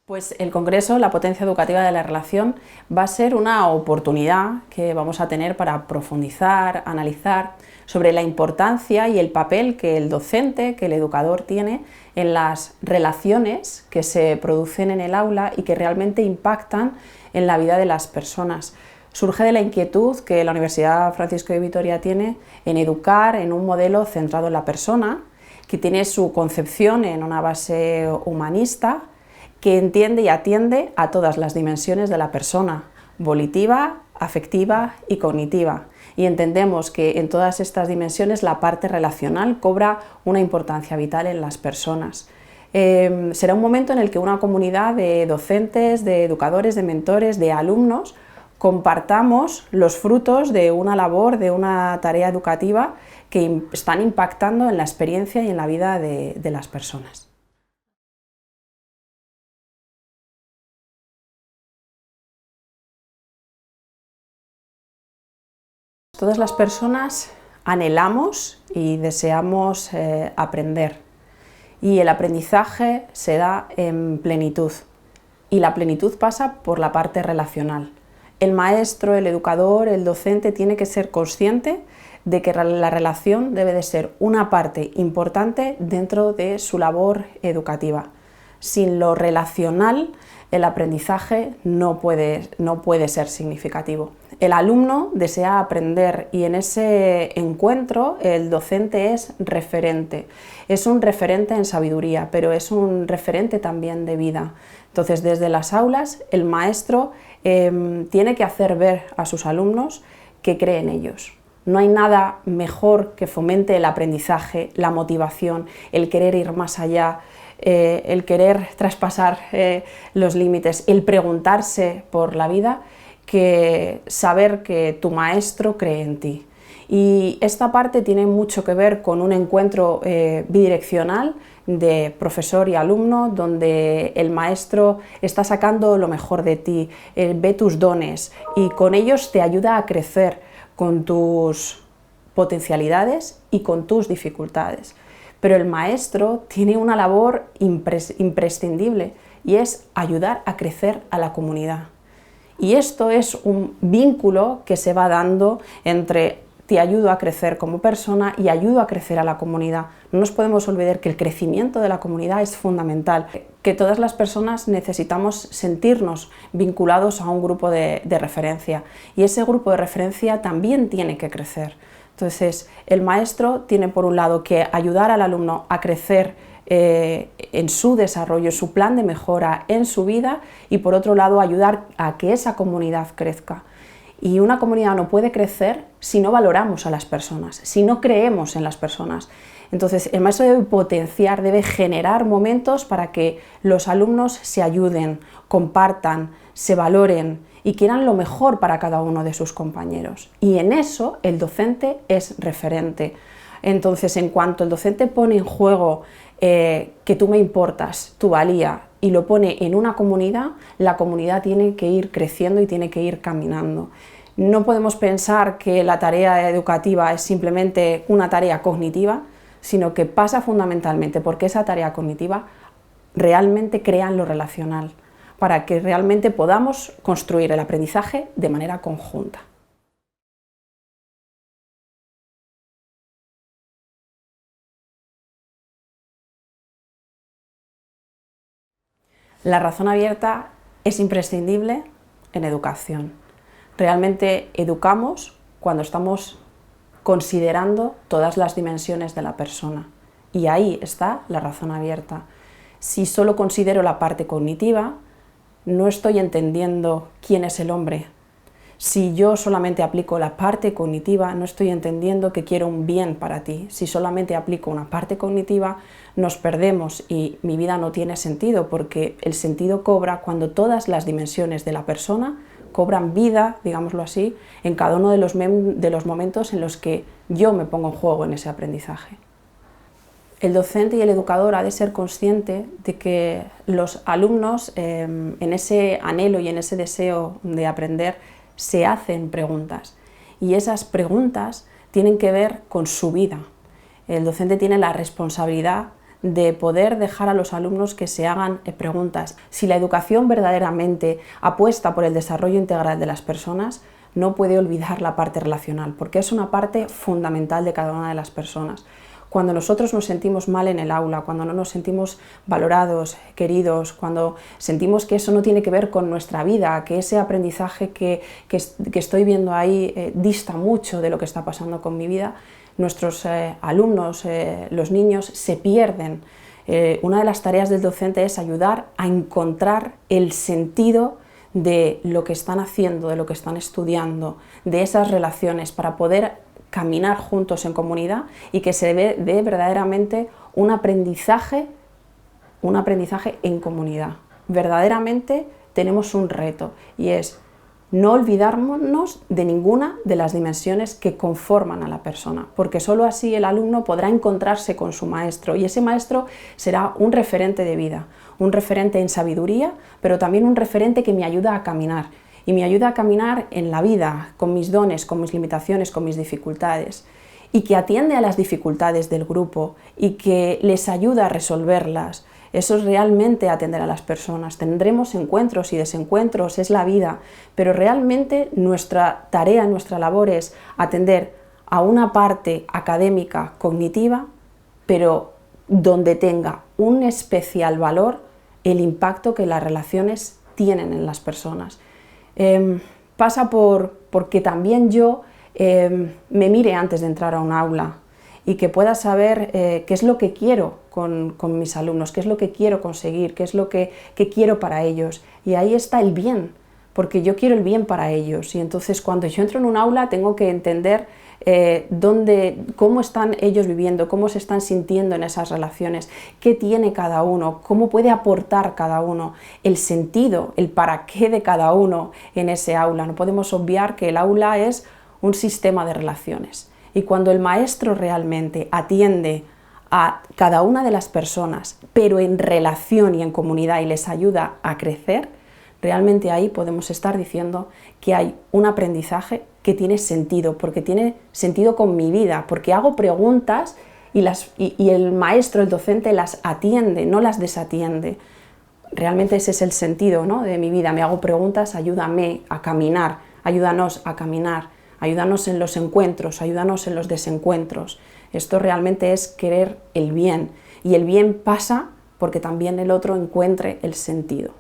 Pues el Congreso, la potencia educativa de la relación, va a ser una oportunidad que vamos a tener para profundizar, analizar sobre la importancia y el papel que el docente, que el educador tiene en las relaciones que se producen en el aula y que realmente impactan en la vida de las personas. Surge de la inquietud que la Universidad Francisco de Vitoria tiene en educar en un modelo centrado en la persona, que tiene su concepción en una base humanista, que entiende y atiende a todas las dimensiones de la persona, volitiva, afectiva y cognitiva. Y entendemos que en todas estas dimensiones la parte relacional cobra una importancia vital en las personas. Será un momento en el que una comunidad de docentes, de educadores, de mentores, de alumnos, compartamos los frutos de una labor, de una tarea educativa que están impactando en la experiencia y en la vida de las personas. Todas las personas anhelamos y deseamos aprender, y el aprendizaje se da en plenitud, y la plenitud pasa por la parte relacional. El maestro, el educador, el docente tiene que ser consciente de que la relación debe de ser una parte importante dentro de su labor educativa. Sin lo relacional, el aprendizaje no puede ser significativo. El alumno desea aprender y en ese encuentro el docente es referente. Es un referente en sabiduría, pero es un referente también de vida. Entonces, desde las aulas, el maestro tiene que hacer ver a sus alumnos que cree en ellos. No hay nada mejor que fomente el aprendizaje, la motivación, el querer ir más allá, el querer traspasar los límites, el preguntarse por la vida, que saber que tu maestro cree en ti. Y esta parte tiene mucho que ver con un encuentro bidireccional de profesor y alumno, donde el maestro está sacando lo mejor de ti, ve tus dones y con ellos te ayuda a crecer con tus potencialidades y con tus dificultades. Pero el maestro tiene una labor imprescindible y es ayudar a crecer a la comunidad. Y esto es un vínculo que se va dando entre te ayudo a crecer como persona y ayudo a crecer a la comunidad. No nos podemos olvidar que el crecimiento de la comunidad es fundamental, que todas las personas necesitamos sentirnos vinculados a un grupo de referencia y ese grupo de referencia también tiene que crecer. Entonces, el maestro tiene por un lado que ayudar al alumno a crecer en su desarrollo, su plan de mejora en su vida y por otro lado ayudar a que esa comunidad crezca. Y una comunidad no puede crecer si no valoramos a las personas, si no creemos en las personas. Entonces el maestro debe potenciar, debe generar momentos para que los alumnos se ayuden, compartan, se valoren y quieran lo mejor para cada uno de sus compañeros. Y en eso el docente es referente. Entonces, en cuanto el docente pone en juego que tú me importas, tu valía, y lo pone en una comunidad, la comunidad tiene que ir creciendo y tiene que ir caminando. No podemos pensar que la tarea educativa es simplemente una tarea cognitiva, sino que pasa fundamentalmente porque esa tarea cognitiva realmente crea en lo relacional, para que realmente podamos construir el aprendizaje de manera conjunta. La razón abierta es imprescindible en educación. Realmente educamos cuando estamos considerando todas las dimensiones de la persona y ahí está la razón abierta. Si solo considero la parte cognitiva, no estoy entendiendo quién es el hombre. Si yo solamente aplico la parte cognitiva, no estoy entendiendo que quiero un bien para ti. Si solamente aplico una parte cognitiva, nos perdemos y mi vida no tiene sentido, porque el sentido cobra cuando todas las dimensiones de la persona cobran vida, digámoslo así, en cada uno de los momentos en los que yo me pongo en juego en ese aprendizaje. El docente y el educador ha de ser consciente de que los alumnos, en ese anhelo y en ese deseo de aprender, se hacen preguntas y esas preguntas tienen que ver con su vida. El docente tiene la responsabilidad de poder dejar a los alumnos que se hagan preguntas. Si la educación verdaderamente apuesta por el desarrollo integral de las personas, no puede olvidar la parte relacional, porque es una parte fundamental de cada una de las personas. Cuando nosotros nos sentimos mal en el aula, cuando no nos sentimos valorados, queridos, cuando sentimos que eso no tiene que ver con nuestra vida, que ese aprendizaje que estoy viendo ahí dista mucho de lo que está pasando con mi vida, nuestros alumnos, los niños, se pierden. Una de las tareas del docente es ayudar a encontrar el sentido de lo que están haciendo, de lo que están estudiando, de esas relaciones, para poder caminar juntos en comunidad y que se dé verdaderamente un aprendizaje en comunidad. Verdaderamente tenemos un reto y es no olvidarnos de ninguna de las dimensiones que conforman a la persona, porque solo así el alumno podrá encontrarse con su maestro y ese maestro será un referente de vida, un referente en sabiduría, pero también un referente que me ayuda a caminar. Y me ayuda a caminar en la vida, con mis dones, con mis limitaciones, con mis dificultades, y que atiende a las dificultades del grupo y que les ayuda a resolverlas. Eso es realmente atender a las personas. Tendremos encuentros y desencuentros, es la vida, pero realmente nuestra tarea, nuestra labor es atender a una parte académica, cognitiva, pero donde tenga un especial valor el impacto que las relaciones tienen en las personas. Pasa porque también yo me mire antes de entrar a un aula y que pueda saber qué es lo que quiero con mis alumnos, qué es lo que quiero conseguir, qué es lo que quiero para ellos. Y ahí está el bien, porque yo quiero el bien para ellos. Y entonces cuando yo entro en un aula tengo que entender cómo están ellos viviendo, cómo se están sintiendo en esas relaciones, qué tiene cada uno, cómo puede aportar cada uno, el sentido, el para qué de cada uno en ese aula. No podemos obviar que el aula es un sistema de relaciones. Y cuando el maestro realmente atiende a cada una de las personas, pero en relación y en comunidad, y les ayuda a crecer, realmente ahí podemos estar diciendo que hay un aprendizaje que tiene sentido, porque tiene sentido con mi vida, porque hago preguntas y el maestro, el docente las atiende, no las desatiende. Realmente ese es el sentido, ¿no?, de mi vida. Me hago preguntas, ayúdame a caminar, ayúdanos a caminar, ayúdanos en los encuentros, ayúdanos en los desencuentros. Esto realmente es querer el bien, y el bien pasa porque también el otro encuentre el sentido.